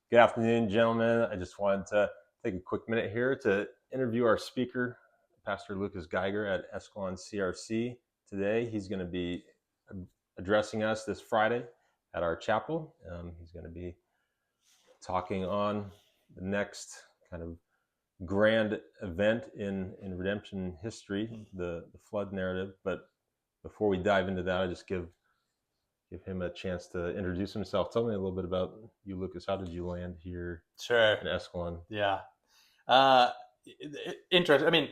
Good afternoon, gentlemen. I just wanted to take a quick minute here to interview our speaker, Pastor Lucas Geiger at Escalon CRC. Today, he's going to be addressing us this Friday at our chapel. He's going to be talking on the next kind of grand event in redemption history, the flood narrative. But before we dive into that, I just give him a chance to introduce himself. Tell me a little bit about you, Lucas. How did you land here Sure. in Escalon? Yeah. Interesting. I mean,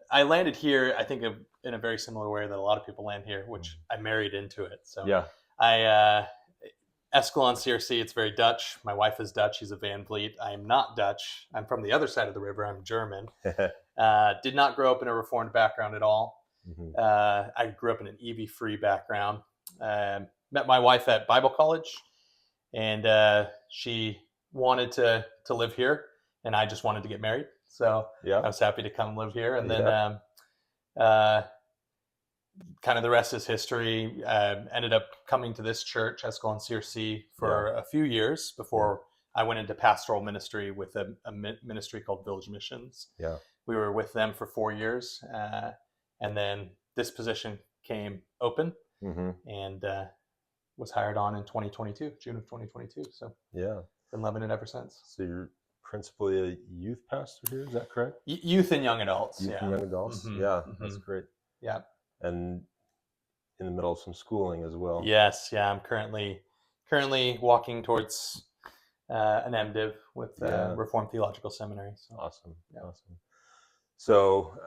I landed here, I think, in a very similar way that a lot of people land here, which I married into it. So Yeah. Escalon CRC, it's very Dutch. My wife is Dutch. She's a Van Vliet. I am not Dutch. I'm from the other side of the river. I'm German. Did not grow up in a Reformed background at all. Mhm. I grew up in an EV-free background. Met my wife at Bible college, and she wanted to live here, and I just wanted to get married. So Yeah. I was happy to come live here, and then Yeah. kind of the rest is history. Ended up coming to this church, Escalon CRC, for a few years before I went into pastoral ministry with a ministry called Village Missions. Yeah. We were with them for 4 years, and then this position came open, Mhm. and was hired on in 2022, June of 2022. So Yeah. been loving it ever since. So you're principally a youth pastor here, is that correct? Youth and young adults. Youth Yeah. and young adults. Mhm, Yeah, mhm. that's great. Yeah. And in the middle of some schooling as well. Yes. Yeah. I'm currently walking towards an MDiv with Reformed Theological Seminary. So. Awesome. Yeah. Awesome. So,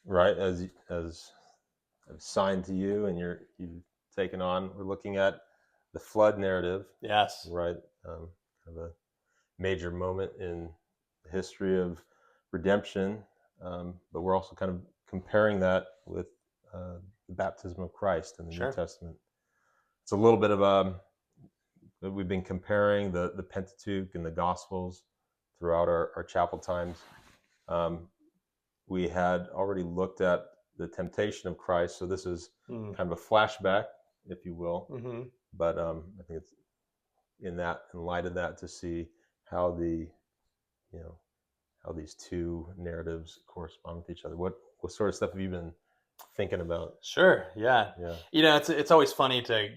right, as assigned to you and you've taken on, we're looking at the flood narrative. Yes. Right. Kind of a major moment in the history of redemption, but we're also kind of comparing that with the baptism of Christ in the New Testament. It's a little bit of we've been comparing the Pentateuch and the Gospels throughout our chapel times. We had already looked at the temptation of Christ, so this is kind of a flashback, if you will. Mm-hmm. But I think it's in light of that, to see how how these two narratives correspond with each other. What sort of stuff have you been thinking about? Sure. Yeah. Yeah. It's always funny to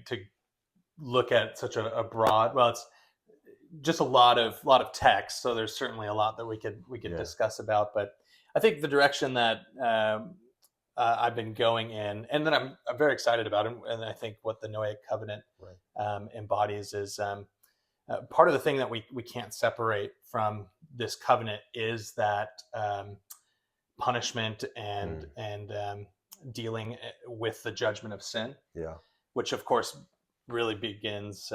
look at such a broad. Well, it's just a lot of text, so there's certainly a lot that we could discuss about. But I think the direction that I've been going in, and that I'm very excited about, and I think what the Noahic covenant embodies is part of the thing that we can't separate from this covenant is that punishment and dealing with the judgment of sin. Yeah. Which of course really begins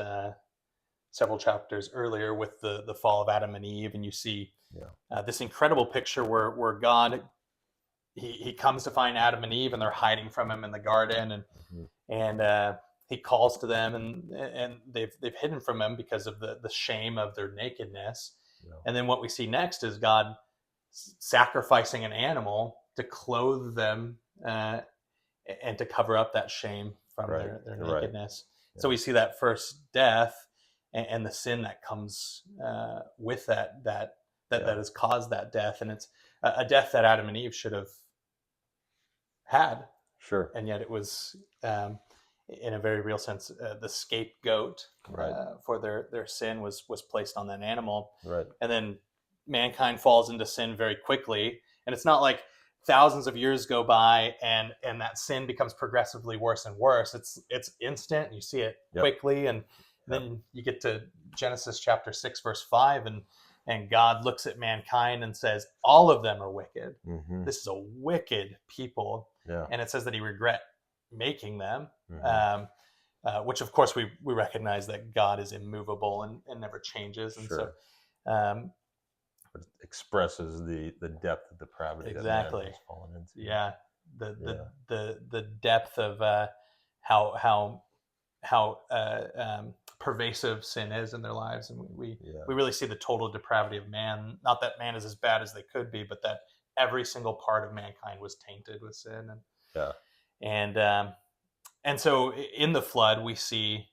several chapters earlier with the fall of Adam and Eve, and you see this incredible picture where God he comes to find Adam and Eve, and they're hiding from him in the garden, and he calls to them, and they've hidden from him because of the shame of their nakedness. And then what we see next is God sacrificing an animal to clothe them and to cover up that shame from their nakedness. So we see that first death and the sin that comes with that has caused that death, and it's a death that Adam and Eve should have had. Sure. And yet it was, in a very real sense, the scapegoat for their sin was placed on that animal. Right. And then mankind falls into sin very quickly, and it's not like thousands of years go by and that sin becomes progressively worse and worse. It's instant. You see it quickly, and then you get to Genesis chapter 6 verse 5, and God looks at mankind and says, all of them are wicked. Mm-hmm. This is a wicked people. And it says that he regret making them, which of course we recognize that God is immovable and never changes. And so it expresses the depth of depravity that man has fallen into. Yeah, the depth of how pervasive sin is in their lives, and we really see the total depravity of man. Not that man is as bad as they could be, but that every single part of mankind was tainted with sin. And so in the flood, we see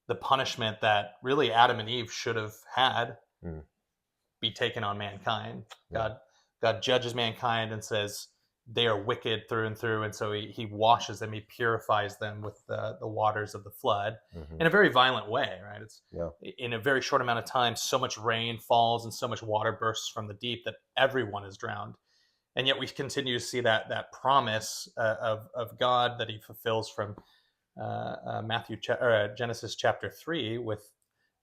the punishment that really Adam and Eve should have had Mm. be taken on mankind. Yeah. God judges mankind and says they are wicked through and through, and so he washes them, he purifies them with the waters of the flood Mm-hmm. in a very violent way, right? It's Yeah. in a very short amount of time, so much rain falls and so much water bursts from the deep that everyone is drowned. And yet we continue to see that promise of God that he fulfills from Genesis chapter 3 with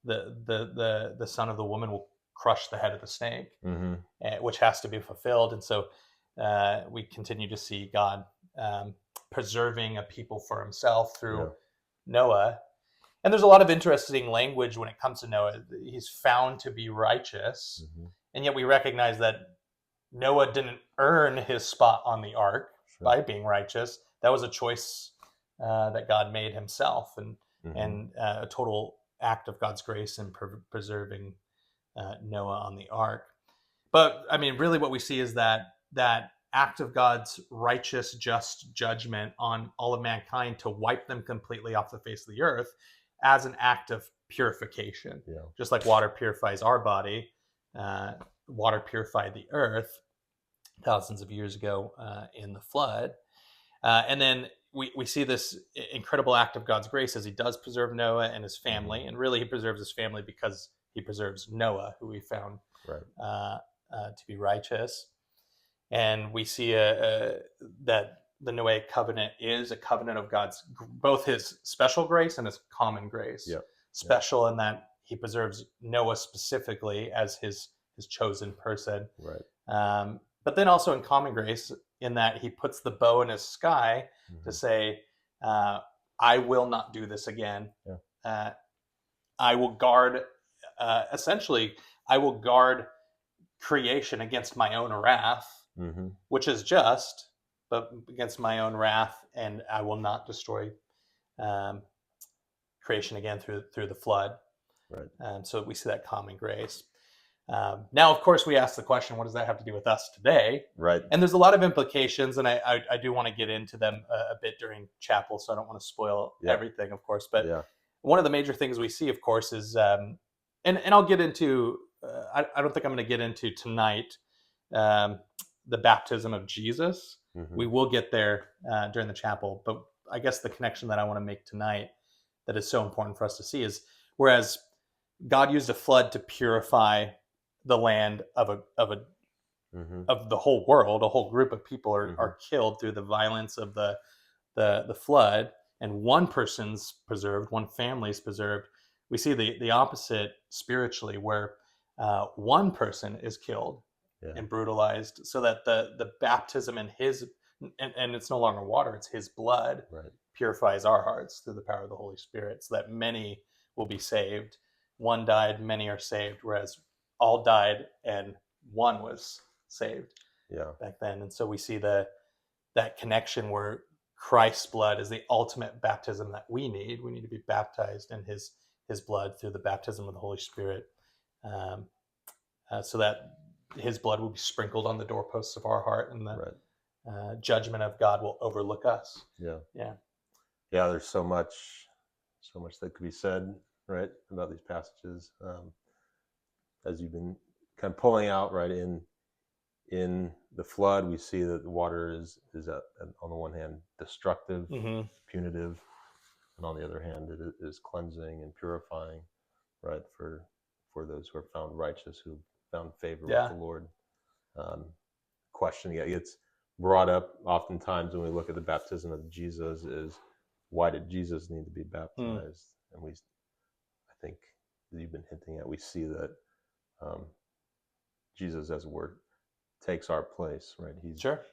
the son of the woman will crush the head of the snake, Mm-hmm. which has to be fulfilled. And so we continue to see God preserving a people for himself through Noah. And there's a lot of interesting language when it comes to Noah. He's found to be righteous, Mm-hmm. and yet we recognize that Noah didn't earn his spot on the ark by being righteous. That was a choice that God made himself, and a total act of God's grace in preserving Noah on the ark. But I mean, really, what we see is that act of God's righteous, just judgment on all of mankind to wipe them completely off the face of the earth as an act of purification. Yeah. Just like water purifies our body, water purified the earth thousands of years ago in the flood. And then we see this incredible act of God's grace as he does preserve Noah and his family. And really, he preserves his family because he preserves Noah, who we found to be righteous. And we see that the Noahic covenant is a covenant of God's, both his special grace and his common grace. Yep. Special in that he preserves Noah specifically as his chosen person. Right. But then also in common grace, in that he puts the bow in his sky to say, I will not do this again. Yeah. I will guard, essentially, I will guard creation against my own wrath, which is just, but against my own wrath, and I will not destroy creation again through the flood. Right. So we see that common grace. Now, of course, we ask the question, what does that have to do with us today? Right. And there's a lot of implications, and I do want to get into them a bit during chapel, so I don't want to spoil everything, of course. But one of the major things we see, of course, is, and I'll get into, I don't think I'm going to get into tonight, the baptism of Jesus. We will get there during the chapel, but I guess the connection that I want to make tonight that is so important for us to see is, whereas God used a flood to purify the land of the whole world, a whole group of people are killed through the violence of the flood, and one person's preserved, one family's preserved. We see the opposite spiritually, where one person is killed and brutalized, so that the baptism in his, and it's no longer water, it's his blood, purifies our hearts through the power of the Holy Spirit, so that many will be saved. One died, many are saved, whereas all died and one was saved back then. And so we see that connection where Christ's blood is the ultimate baptism that we need. We need to be baptized in his blood through the baptism of the Holy Spirit, so that his blood will be sprinkled on the doorposts of our heart, and the judgment of God will overlook us. Yeah. There's so much that could be said, right, about these passages, as you've been kind of pulling out, right, in the flood. We see that the water is on the one hand destructive, punitive, and on the other hand it is cleansing and purifying, right, for those who are found righteous, who found favor with the Lord. Question gets brought up oftentimes when we look at the baptism of Jesus is, why did Jesus need to be baptized? And I think you've been hinting at, we see that Jesus, as it were, takes our place, right?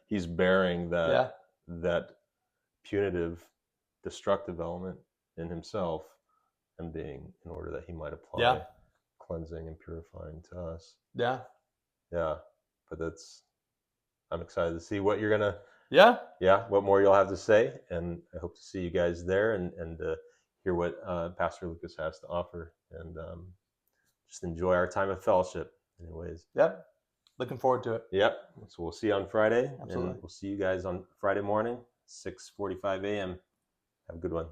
He's bearing that punitive, destructive element in himself, and being, in order that he might apply cleansing and purifying to us. But I'm excited to see what you're gonna what more you'll have to say, and I hope to see you guys there and hear what Pastor Lucas has to offer, and just enjoy our time of fellowship anyways. Looking forward to it. So we'll see you on Friday. Absolutely. And we'll see you guys on Friday morning, 6:45 a.m. Have a good one.